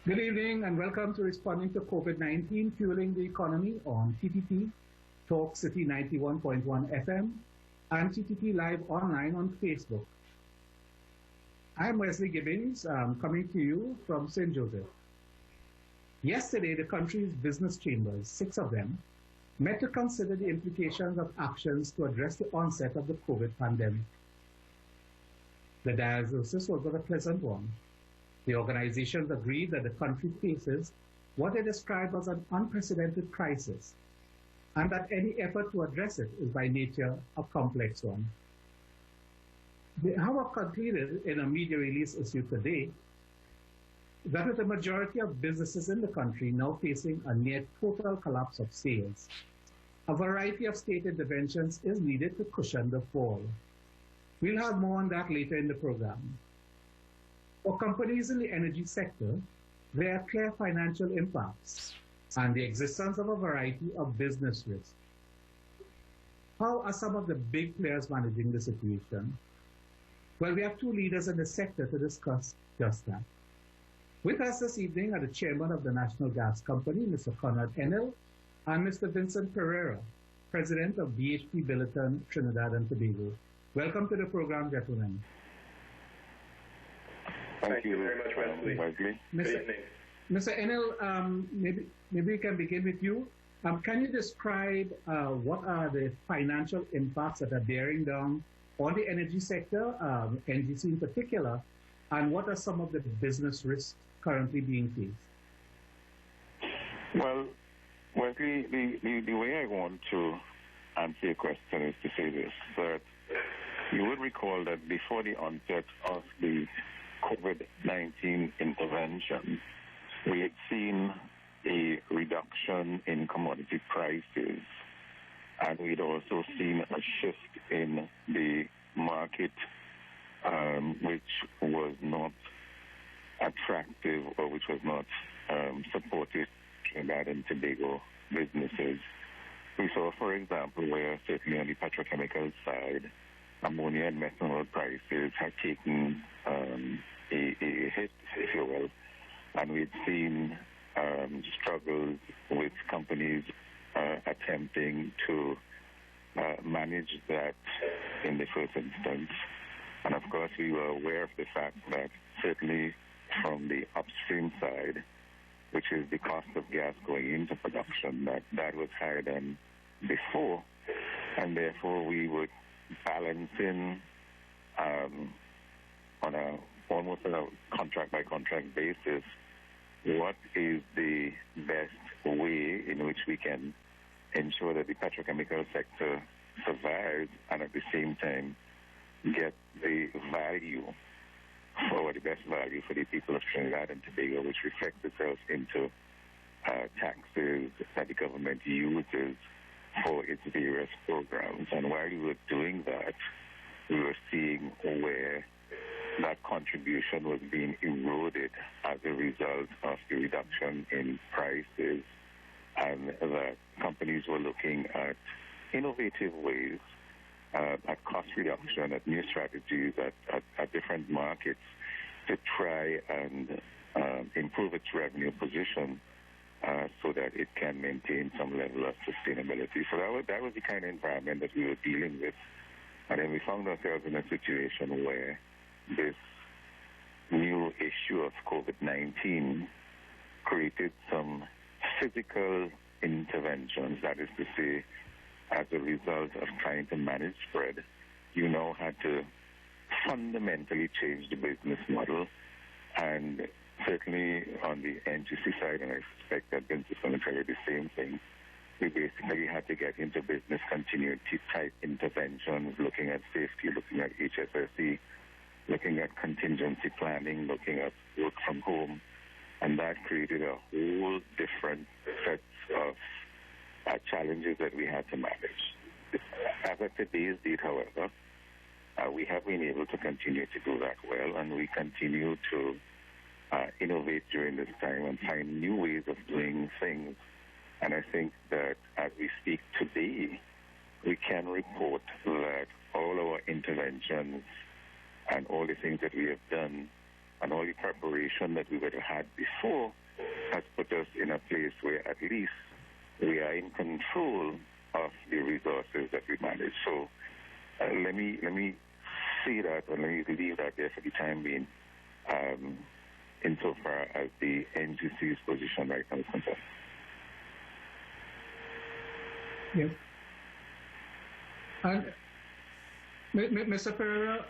Good evening and welcome to Responding to COVID-19, Fueling the Economy on TTT, Talk City 91.1 FM, and TTT Live online on Facebook. I'm Wesley Gibbings, coming to you from St. Joseph. Yesterday, the country's business chambers, 6 of them, met to consider the implications of actions to address the onset of the COVID pandemic. The diagnosis was not a pleasant one. The organizations agreed that the country faces what they described as an unprecedented crisis, and that any effort to address it is by nature a complex one. They have concluded in a media release issued today that with the majority of businesses in the country now facing a near total collapse of sales, a variety of state interventions is needed to cushion the fall. We'll have more on that later in the program. For companies in the energy sector, there are clear financial impacts and the existence of a variety of business risks. How are some of the big players managing the situation? Well, we have 2 leaders in the sector to discuss just that. With us this evening are the Chairman of the National Gas Company, Mr. Conrad Enill, and Mr. Vincent Pereira, President of BHP Billiton, Trinidad and Tobago. Welcome to the program, gentlemen. Thank you very much, Wesley. Good evening. Mr. Enill, maybe we can begin with you. Can you describe what are the financial impacts that are bearing down on the energy sector, NGC in particular, and what are some of the business risks currently being faced? Well, Wesley, the way I want to answer your question is to say this, that you would recall that before the onset of the COVID-19 intervention, we had seen a reduction in commodity prices, and we'd also seen a shift in the market, which was not attractive or which was not supportive to Trinidad and Tobago businesses. We saw, for example, where certainly on the petrochemical side, ammonia and methanol prices had taken a hit, if you will, and we've seen struggles with companies attempting to manage that in the first instance. And of course, we were aware of the fact that certainly from the upstream side, which is the cost of gas going into production, that was higher than before, and therefore we would balance in on almost on a contract-by-contract basis what is the best way in which we can ensure that the petrochemical sector survives and at the same time get the value for the best value for the people of Trinidad and Tobago, which reflects itself into taxes that the government uses for its various programs. And while we were doing that, we were seeing where that contribution was being eroded as a result of the reduction in prices, and that companies were looking at innovative ways, at cost reduction, at new strategies, at different markets to try and improve its revenue position so that it can maintain some level of sustainability. So that was the kind of environment that we were dealing with. And then we found ourselves in a situation where this new issue of COVID-19 created some physical interventions, that is to say, as a result of trying to manage spread, you now had to fundamentally change the business model. And certainly on the NGC side, and I suspect that Vince is going to tell you the same thing, we basically had to get into business continuity type interventions, looking at safety, looking at HSSE, looking at contingency planning, looking at work from home, and that created a whole different set of challenges that we had to manage. As of today's date, however, we have been able to continue to do that well, and we continue to innovate during this time and find new ways of doing things. And I think that as we speak today, we can report that all our interventions and all the things that we have done and all the preparation that we would have had before has put us in a place where at least we are in control of the resources that we manage. So let me say that, and let me leave that there for the time being, insofar as the NGC's position right now is concerned. Yes. And Mr. Pereira,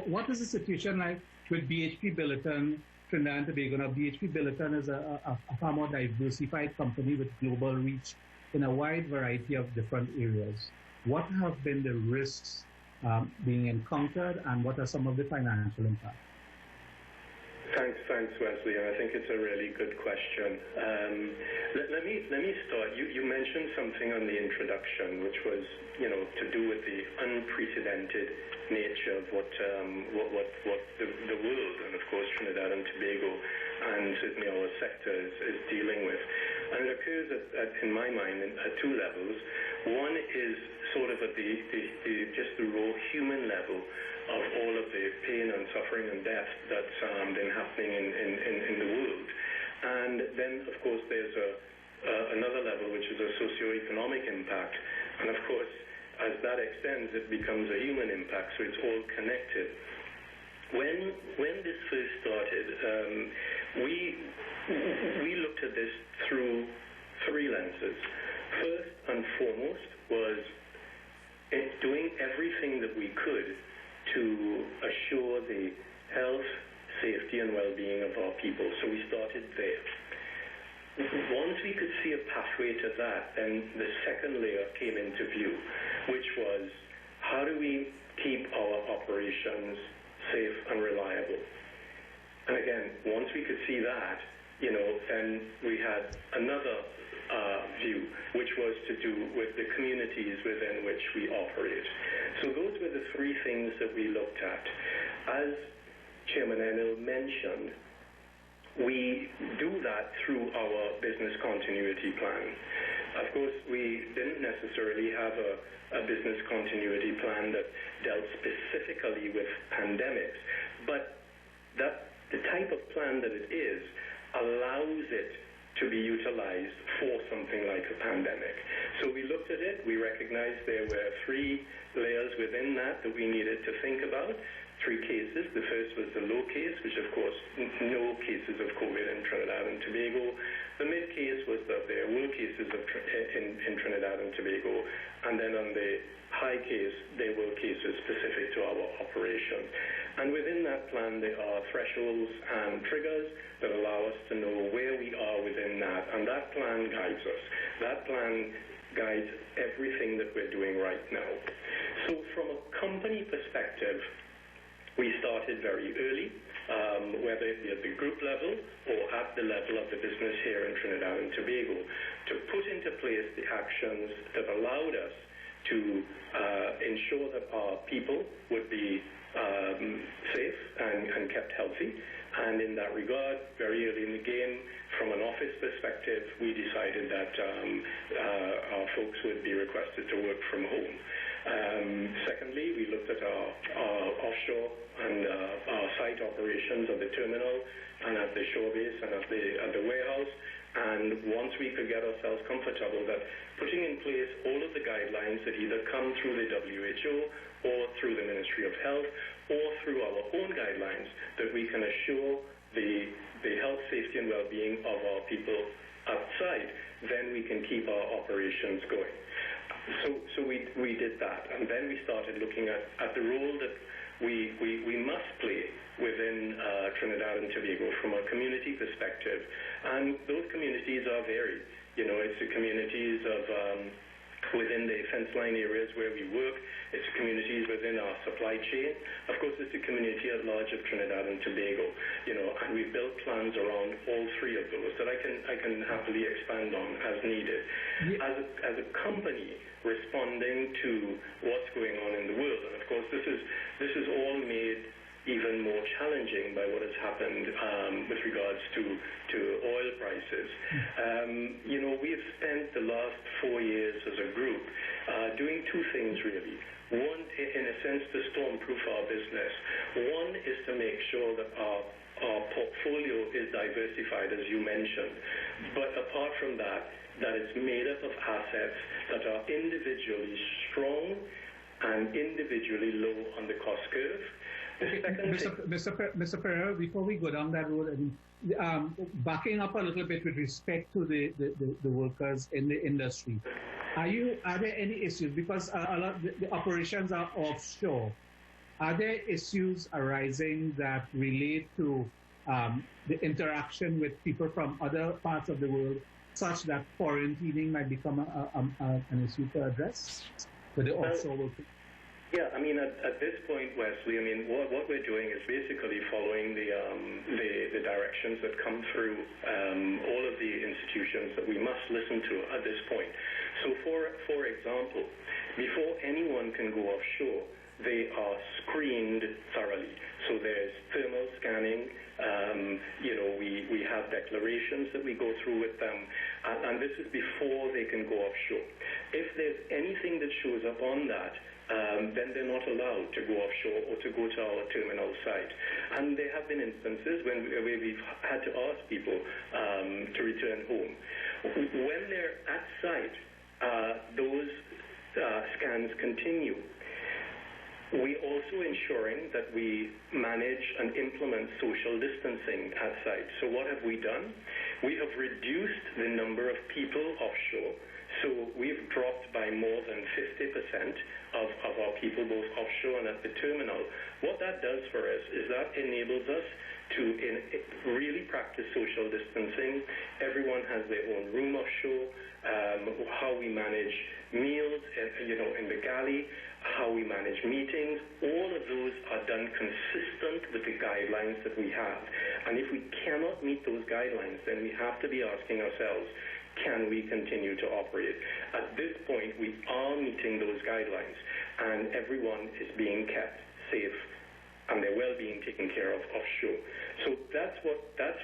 what is the situation like with BHP Billiton, Trinidad and Tobago? Now, BHP Billiton is a far more diversified company with global reach in a wide variety of different areas. What have been the risks being encountered, and what are some of the financial impacts? Thanks, Wesley. And I think it's a really good question. Let me start. You mentioned something on the introduction, which was, to do with the unprecedented nature of what the world, and of course Trinidad and Tobago, and certainly our sector is dealing with. And it occurs in my mind at two levels. One is sort of at just the raw human level of all of the pain and suffering and death that's been happening in the world. And then, of course, there's another level, which is a socio-economic impact. And of course, as that extends, it becomes a human impact, so it's all connected. When this first started, we looked at this through three lenses. First and foremost was doing everything that we could to assure the health, safety, and well-being of our people. So we started there. Once we could see a pathway to that, then the second layer came into view, which was how do we keep our operations safe and reliable? And again, once we could see that, then we had another view, which was to do with the communities within which we operate. So those were the three things that we looked at. As Chairman Enill mentioned, we do that through our business continuity plan. Of course, we didn't necessarily have a business continuity plan that dealt specifically with pandemics, but the type of plan that it is allows it to be utilized for something like a pandemic. So we looked at it, we recognized there were three layers within that we needed to think about. Three cases. The first was the low case, which of course no cases of COVID in Trinidad and Tobago. The mid case was that there were cases in Trinidad and Tobago, and then on the high case there were cases specific to our operation. And within that plan there are thresholds and triggers that allow us to know where we are within that, and that plan guides us. That plan guides everything that we're doing right now. So from a company perspective, we started very early, whether it be at the group level or at the level of the business here in Trinidad and Tobago, to put into place the actions that allowed us to ensure that our people would be safe and kept healthy. And in that regard, very early in the game, from an office perspective, we decided that our folks would be requested to work from home. Secondly, we looked at our offshore and our site operations at the terminal and at the shore base and at the warehouse. And once we could get ourselves comfortable that putting in place all of the guidelines that either come through the WHO or through the Ministry of Health or through our own guidelines, that we can assure the health, safety, and well-being of our people outside, then we can keep our operations going. So we did that, and then we started looking at the role that we must play within Trinidad and Tobago from a community perspective. And those communities are varied. It's the communities of within the fence line areas where we work. It's communities within our supply chain. Of course, it's the community at large of Trinidad and Tobago. And we built plans around all three of those that I can happily expand on as needed. Yeah. As a company responding to what's going on in the world, and of course, this is all made even more challenging by what has happened with regards to oil prices. We have spent the last 4 years as a group doing two things really. One, in a sense, to storm-proof our business. One is to make sure that our our portfolio is diversified, as you mentioned. But apart from that, that it's made up of assets that are individually strong and individually low on the cost curve. Mr. Pereira, before we go down that road, backing up a little bit with respect to the workers in the industry, are there any issues? Because a lot of the operations are offshore. Are there issues arising that relate to the interaction with people from other parts of the world, such that quarantining might become an issue to address for the offshore workers? Yeah, I mean, at this point, Wesley, I mean, what we're doing is basically following the directions that come through all of the institutions that we must listen to at this point. So, for example, before anyone can go offshore, they are screened thoroughly. So there's thermal scanning. We have declarations that we go through with them, and this is before they can go offshore. If there's anything that shows up on that, then they're not allowed to go offshore or to go to our terminal site. And there have been instances where we've had to ask people to return home. When they're at site, those scans continue. We're also ensuring that we manage and implement social distancing at site. So what have we done? We have reduced the number of people offshore. So we've dropped by more than 50% of our people, both offshore and at the terminal. What that does for us is that enables us to really practice social distancing. Everyone has their own room offshore. How we manage meals, in the galley, how we manage meetings, all of those are done consistent with the guidelines that we have. And if we cannot meet those guidelines, then we have to be asking ourselves, can we continue to operate? At this point, we are meeting those guidelines, and everyone is being kept safe, and their well-being taken care of offshore. So that's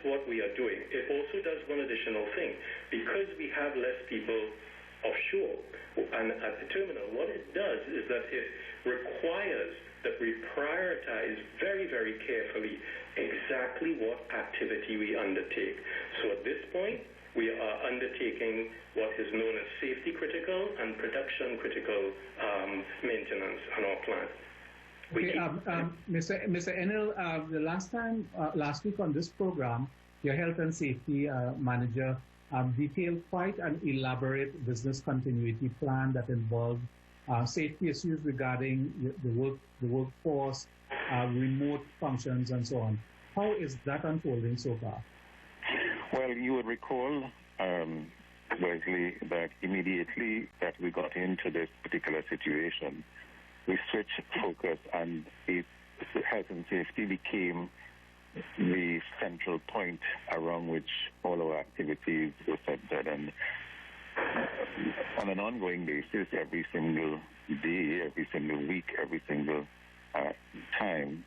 what we are doing. It also does one additional thing. Because we have less people offshore and at the terminal, what it does is that it requires that we prioritize very, very carefully exactly what activity we undertake. So at this point, we are undertaking what is known as safety critical and production critical maintenance on our plant. Okay, Mr. Enill, the last week on this program, your health and safety manager detailed quite an elaborate business continuity plan that involved safety issues regarding the workforce, remote functions, and so on. How is that unfolding so far? Well, you would recall, Wesley, that immediately that we got into this particular situation, we switched focus, and health and safety became the central point around which all our activities were centered. And on an ongoing basis, every single day, every single week, every single time,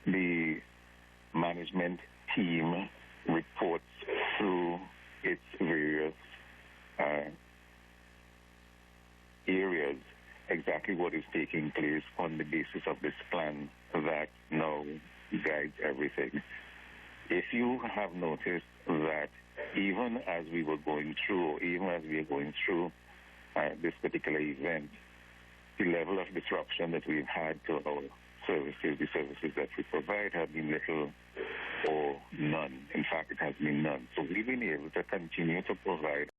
the management team reports through its various areas exactly what is taking place on the basis of this plan that now guides everything. If you have noticed that even as we are going through this particular event, the level of disruption that we've had to our services, the services that we provide, have been little or none. In fact, it has been none. So we've been able to continue to provide